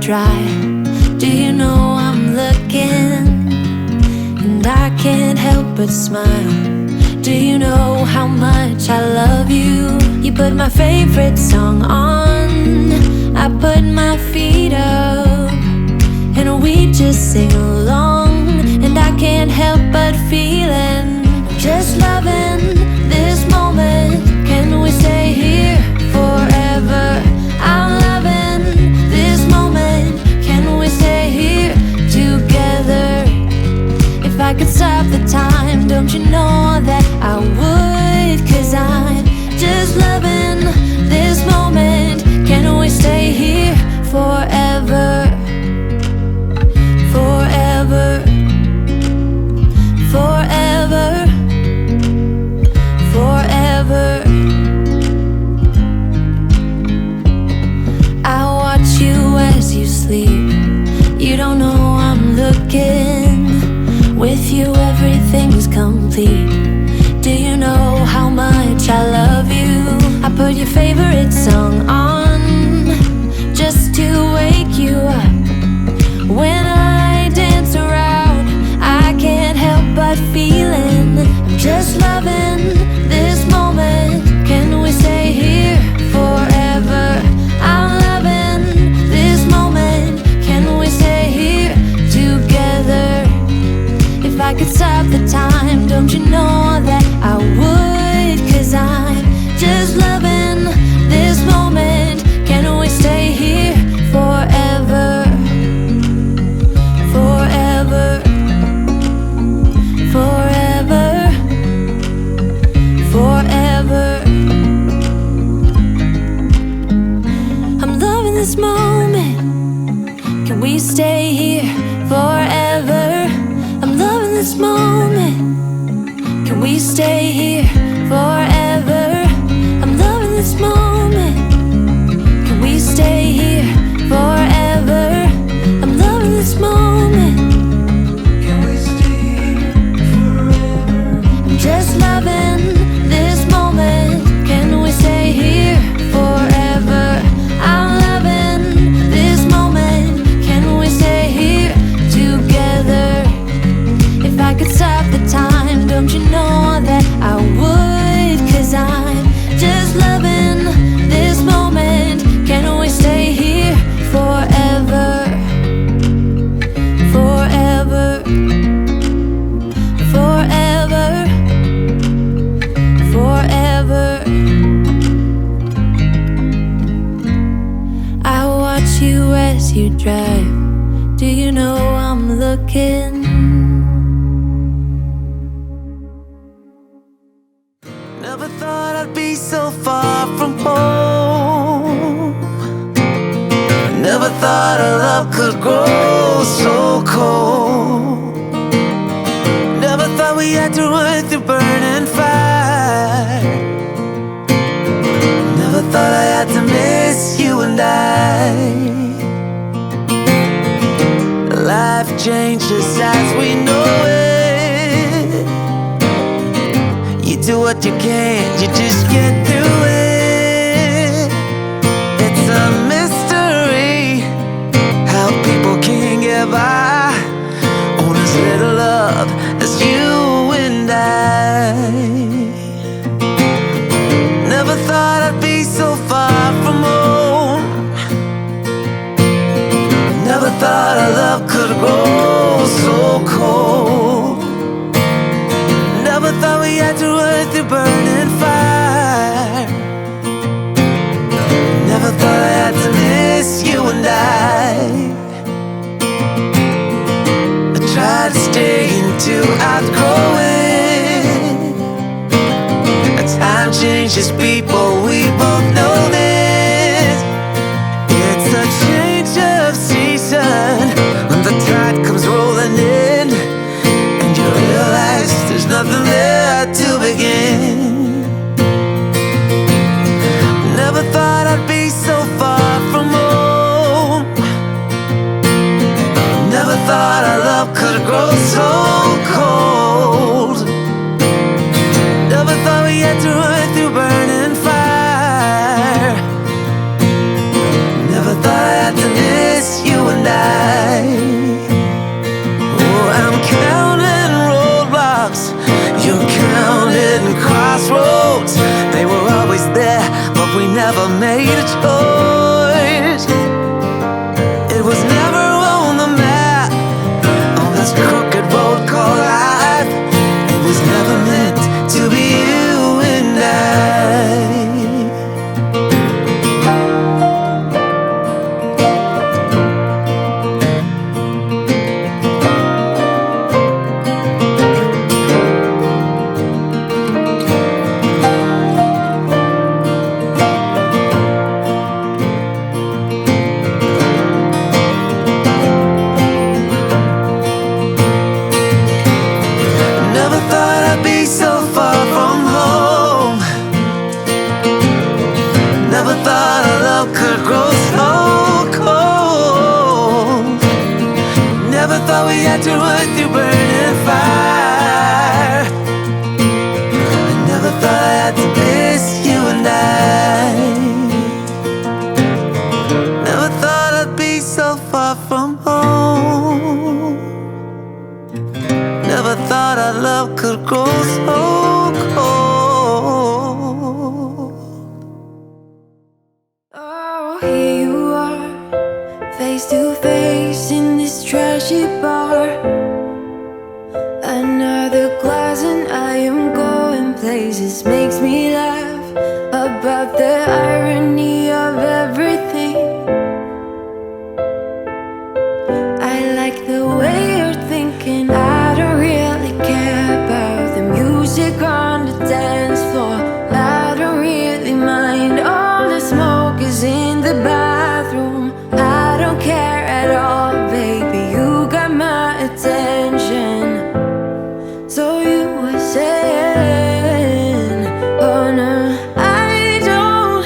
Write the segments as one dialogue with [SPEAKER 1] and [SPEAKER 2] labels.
[SPEAKER 1] dry. Do you know I'm looking, and I can't help but smile? Do you know how much I love you? You put my favorite song on, I put my feet up, and we just sing along. And I can't help but feeling, just loving this moment. Can we stay here forever? I'm loving this moment. Can we stay here together? If I could stop the time, don't you know that I would? 'Cause I'm just loving this moment. Can we stay here forever? Forever, forever, forever. I watch you as you sleep. You don't know I'm looking. With you everything's complete. Do you know how much I love you? I put your favorite song on, just to wake you up. When I dance around, I can't help but feeling, I'm just loving this moment. Can we stay here forever? I'm loving this moment. Can we stay here together? If I could stop the time, don't you know that I would? 'Cause I'm just loving this moment. Can we stay here forever? Forever, forever, forever. I'm loving this moment. Can we stay here forever? I'm loving this moment. Can we stay here forever? I'm loving this moment. Can we stay here forever? I'm loving this moment. Can we stay here forever? I'm just loving this moment. Can we stay here forever? I'm loving this moment. Can we stay here together? If I could stop the time, don't you know that I would? 'Cause I'm just loving this moment. Can we stay here forever? Forever, forever, forever. I watch you as you drive. Do you know I'm looking?
[SPEAKER 2] Never thought I'd be so far from home. Never thought our love could grow so cold. Never thought we had to run through burning fire. Never thought I had to miss you and I. Life changes as we know it. You do what you can, you just get through it. It's a mystery how people can get by on as little love as you and I. Never thought I'd be so far from home. Never thought our love could grow so cold. Never thought we had to run through burning fire. Never thought I had to miss you and I tried to stay until outgrow it. Time changes people, we both know this. It's a change of season when the tide comes rolling in, and you realize there's nothing there to begin. Never thought I'd be so far from home. Never thought our love could grow so cold. Never thought we had to run through burning fire. Never thought I had to miss you to wood through burning fire. I never thought I had to miss you, and I never thought I'd be so far from home. Never thought our love could grow so cold.
[SPEAKER 1] Oh, here you are, face to face in this trashy bar. Another glass and I am going places. Makes me laugh about the irony of everything. I like the way you're thinking. I don't really care about the music on the dance floor. I don't really mind all the smoke is in the bathroom. I don't care at all, baby, you got my attention. So you were saying, oh no, I don't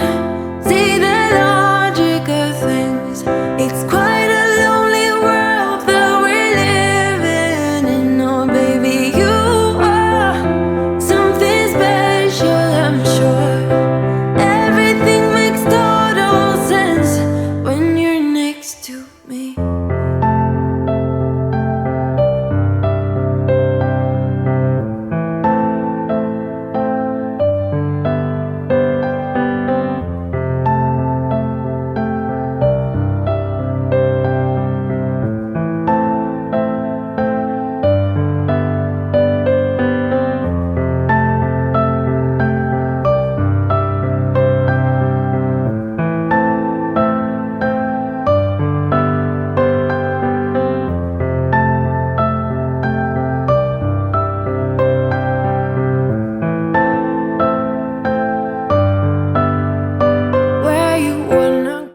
[SPEAKER 1] see the logic of things. It's quite a lonely world that we're living in. Oh baby, you are something special, I'm sure. Everything makes total sense when you're next to me.